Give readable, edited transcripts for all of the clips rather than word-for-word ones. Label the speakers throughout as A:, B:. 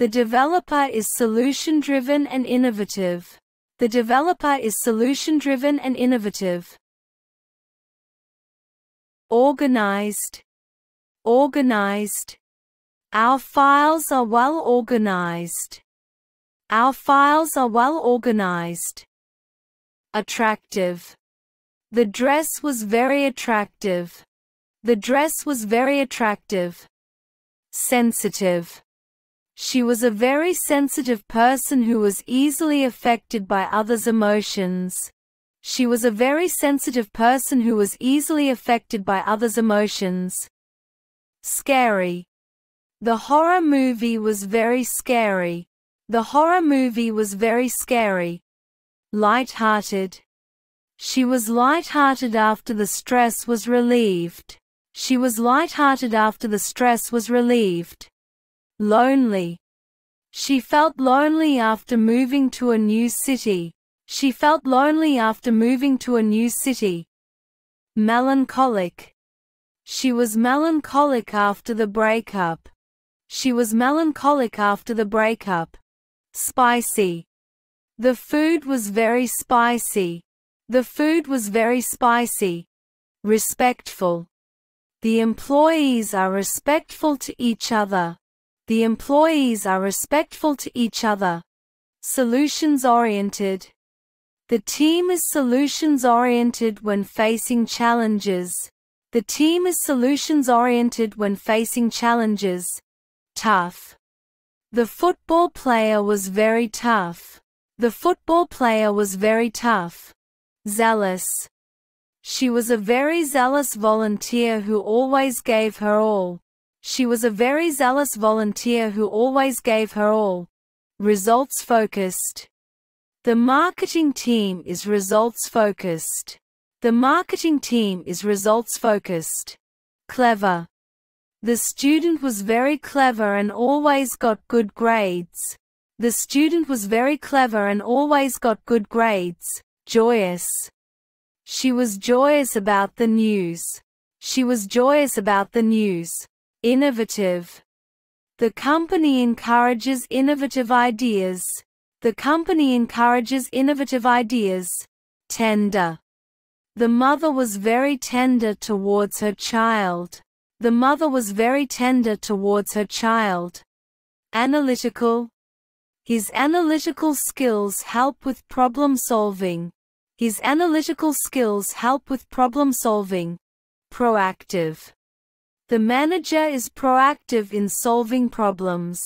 A: The developer is solution-driven and innovative. The developer is solution-driven and innovative. Organized. Organized. Our files are well organized. Our files are well organized. Attractive. The dress was very attractive. The dress was very attractive. Sensitive. She was a very sensitive person who was easily affected by others' emotions. She was a very sensitive person who was easily affected by others' emotions. Scary. The horror movie was very scary. The horror movie was very scary. Light-hearted. She was light-hearted after the stress was relieved. She was light-hearted after the stress was relieved. Lonely. She felt lonely after moving to a new city. She felt lonely after moving to a new city. Melancholic. She was melancholic after the breakup. She was melancholic after the breakup. Spicy. The food was very spicy. The food was very spicy. Respectful. The employees are respectful to each other. The employees are respectful to each other. Solutions-oriented. The team is solutions-oriented when facing challenges. The team is solutions-oriented when facing challenges. Tough. The football player was very tough. The football player was very tough. Zealous. She was a very zealous volunteer who always gave her all. She was a very zealous volunteer who always gave her all. Results-focused. The marketing team is results-focused. The marketing team is results-focused. Clever. The student was very clever and always got good grades. The student was very clever and always got good grades. Joyous. She was joyous about the news. She was joyous about the news. Innovative. The company encourages innovative ideas. The company encourages innovative ideas. Tender. The mother was very tender towards her child. The mother was very tender towards her child. Analytical. His analytical skills help with problem solving. His analytical skills help with problem solving. Proactive. The manager is proactive in solving problems.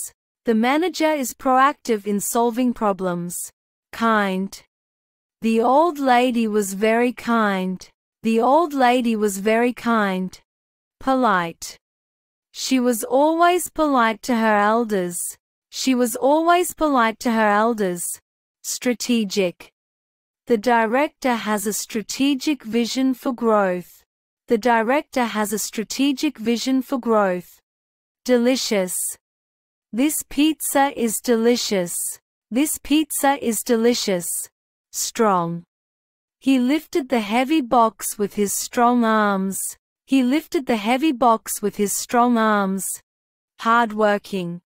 A: The manager is proactive in solving problems. Kind. The old lady was very kind. The old lady was very kind. Polite. She was always polite to her elders. She was always polite to her elders. Strategic. The director has a strategic vision for growth. The director has a strategic vision for growth. Delicious. This pizza is delicious. This pizza is delicious. Strong. He lifted the heavy box with his strong arms. He lifted the heavy box with his strong arms. Hardworking.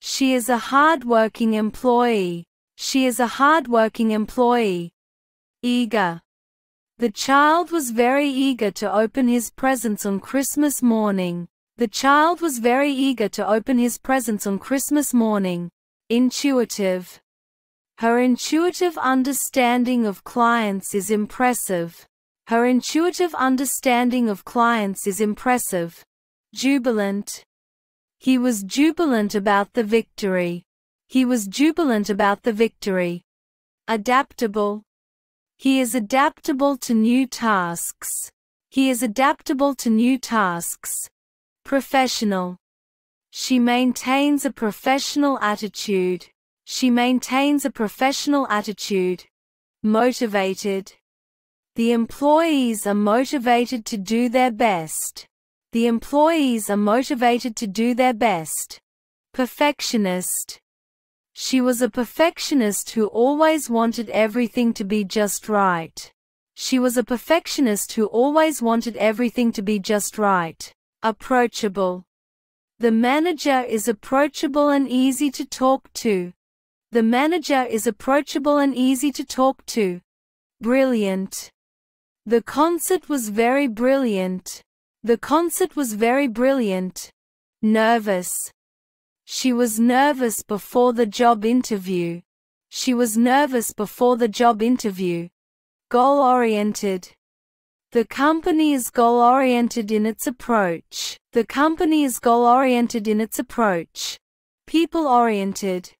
A: She is a hardworking employee. She is a hardworking employee. Eager. The child was very eager to open his presents on Christmas morning. The child was very eager to open his presents on Christmas morning. Intuitive. Her intuitive understanding of clients is impressive. Her intuitive understanding of clients is impressive. Jubilant. He was jubilant about the victory. He was jubilant about the victory. Adaptable. He is adaptable to new tasks. He is adaptable to new tasks. Professional. She maintains a professional attitude. She maintains a professional attitude. Motivated. The employees are motivated to do their best. The employees are motivated to do their best. Perfectionist. She was a perfectionist who always wanted everything to be just right. She was a perfectionist who always wanted everything to be just right. Approachable. The manager is approachable and easy to talk to. The manager is approachable and easy to talk to. Brilliant. The concert was very brilliant. The concert was very brilliant. Nervous. She was nervous before the job interview. She was nervous before the job interview. Goal-oriented. The company is goal-oriented in its approach. The company is goal-oriented in its approach. People-oriented.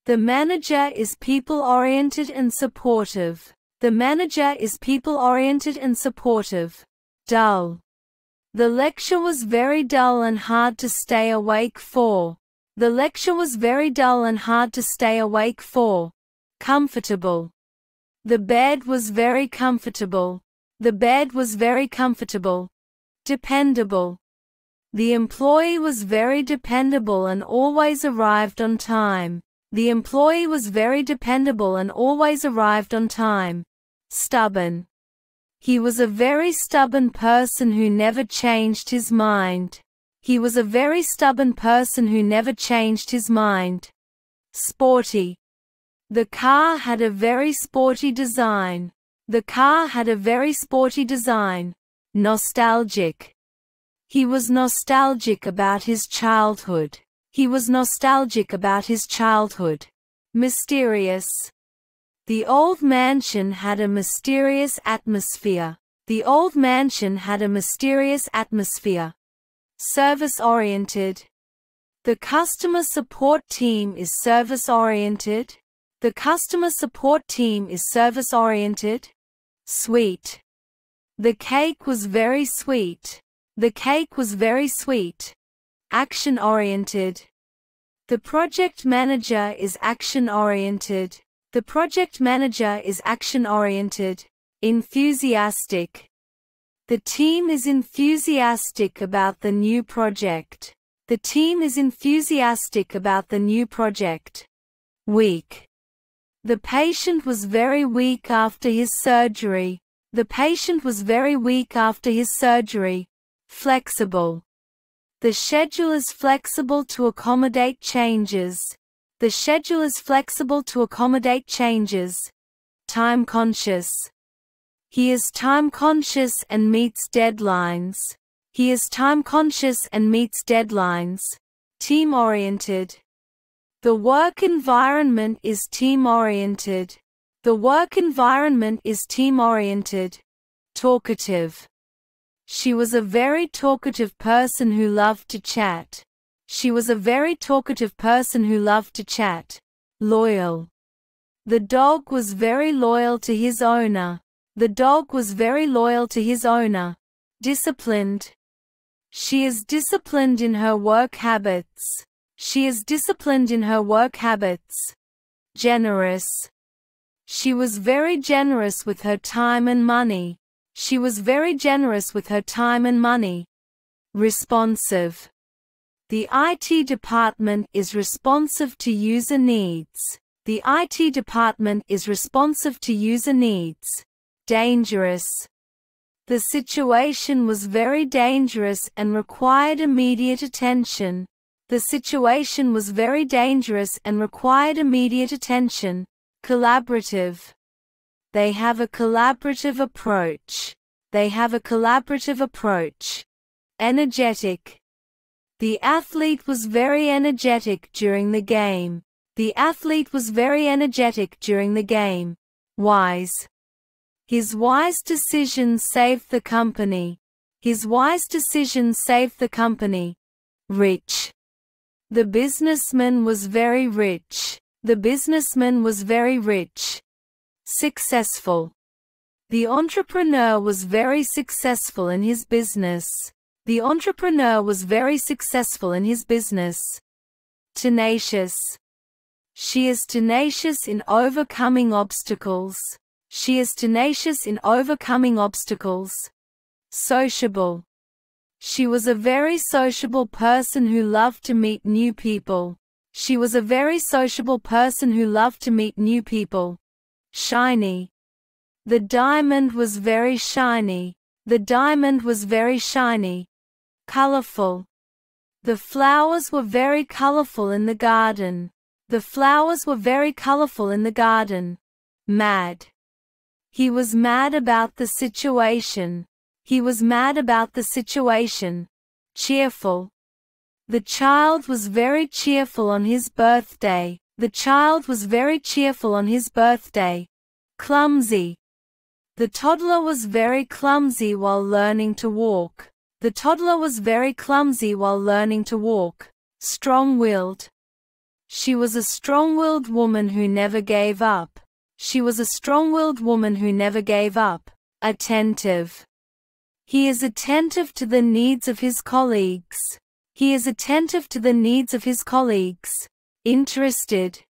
A: The manager is people-oriented and supportive. The manager is people-oriented and supportive. Dull. The lecture was very dull and hard to stay awake for. The lecture was very dull and hard to stay awake for. Comfortable. The bed was very comfortable. The bed was very comfortable. Dependable. The employee was very dependable and always arrived on time. The employee was very dependable and always arrived on time. Stubborn. He was a very stubborn person who never changed his mind. He was a very stubborn person who never changed his mind. Sporty. The car had a very sporty design. The car had a very sporty design. Nostalgic. He was nostalgic about his childhood. He was nostalgic about his childhood. Mysterious. The old mansion had a mysterious atmosphere. The old mansion had a mysterious atmosphere. Service-oriented. The customer support team is service-oriented. The customer support team is service-oriented. Sweet. The cake was very sweet. The cake was very sweet. Action-oriented. The project manager is action-oriented. The project manager is action-oriented. Enthusiastic. The team is enthusiastic about the new project. The team is enthusiastic about the new project. Weak. The patient was very weak after his surgery. The patient was very weak after his surgery. Flexible. The schedule is flexible to accommodate changes. The schedule is flexible to accommodate changes. Time conscious. He is time conscious and meets deadlines. He is time conscious and meets deadlines. Team-oriented. The work environment is team-oriented. The work environment is team-oriented. Talkative. She was a very talkative person who loved to chat. She was a very talkative person who loved to chat. Loyal. The dog was very loyal to his owner. The dog was very loyal to his owner. Disciplined. She is disciplined in her work habits. She is disciplined in her work habits. Generous. She was very generous with her time and money. She was very generous with her time and money. Responsive. The IT department is responsive to user needs. The IT department is responsive to user needs. Dangerous. The situation was very dangerous and required immediate attention. The situation was very dangerous and required immediate attention. Collaborative. They have a collaborative approach. They have a collaborative approach. Energetic. The athlete was very energetic during the game. The athlete was very energetic during the game. Wise. His wise decision saved the company. His wise decision saved the company. Rich. The businessman was very rich. The businessman was very rich. Successful. The entrepreneur was very successful in his business. The entrepreneur was very successful in his business. Tenacious. She is tenacious in overcoming obstacles. She is tenacious in overcoming obstacles. Sociable. She was a very sociable person who loved to meet new people. She was a very sociable person who loved to meet new people. Shiny. The diamond was very shiny. The diamond was very shiny. Colorful. The flowers were very colorful in the garden. The flowers were very colorful in the garden. Mad. He was mad about the situation. He was mad about the situation. Cheerful. The child was very cheerful on his birthday. The child was very cheerful on his birthday. Clumsy. The toddler was very clumsy while learning to walk. The toddler was very clumsy while learning to walk. Strong-willed. She was a strong-willed woman who never gave up. She was a strong-willed woman who never gave up. Attentive. He is attentive to the needs of his colleagues. He is attentive to the needs of his colleagues. Interested.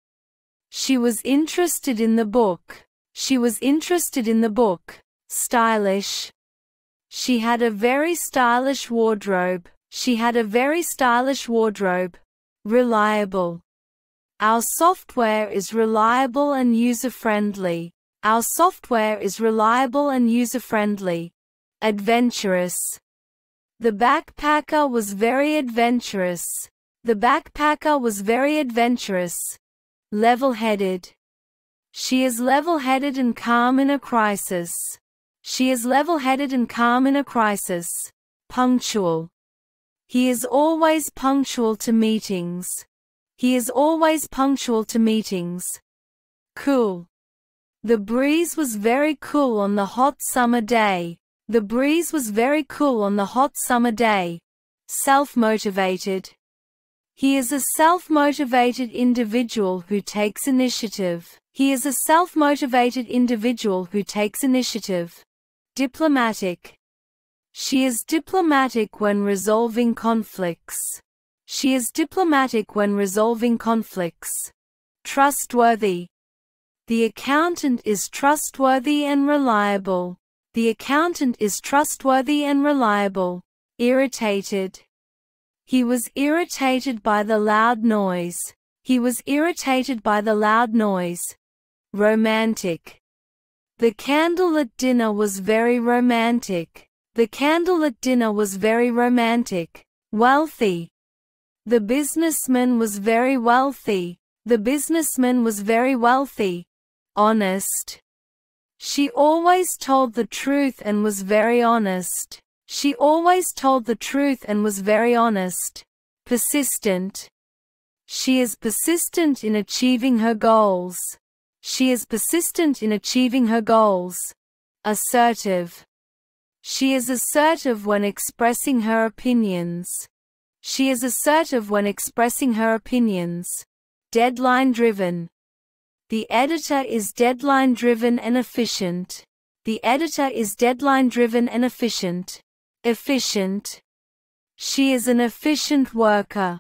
A: She was interested in the book. She was interested in the book. Stylish. She had a very stylish wardrobe. She had a very stylish wardrobe. Reliable. Our software is reliable and user-friendly. Our software is reliable and user-friendly. Adventurous. The backpacker was very adventurous. The backpacker was very adventurous. Level-headed. She is level-headed and calm in a crisis. She is level-headed and calm in a crisis. Punctual. He is always punctual to meetings. He is always punctual to meetings. Cool. The breeze was very cool on the hot summer day. The breeze was very cool on the hot summer day. Self-motivated. He is a self-motivated individual who takes initiative. He is a self-motivated individual who takes initiative. Diplomatic. She is diplomatic when resolving conflicts. She is diplomatic when resolving conflicts. Trustworthy. The accountant is trustworthy and reliable. The accountant is trustworthy and reliable. Irritated. He was irritated by the loud noise. He was irritated by the loud noise. Romantic. The candlelit dinner was very romantic. The candlelit dinner was very romantic. Wealthy. The businessman was very wealthy. The businessman was very wealthy. Honest. She always told the truth and was very honest. She always told the truth and was very honest. Persistent. She is persistent in achieving her goals. She is persistent in achieving her goals. Assertive. She is assertive when expressing her opinions. She is assertive when expressing her opinions. Deadline-driven. The editor is deadline-driven and efficient. The editor is deadline-driven and efficient. Efficient. She is an efficient worker.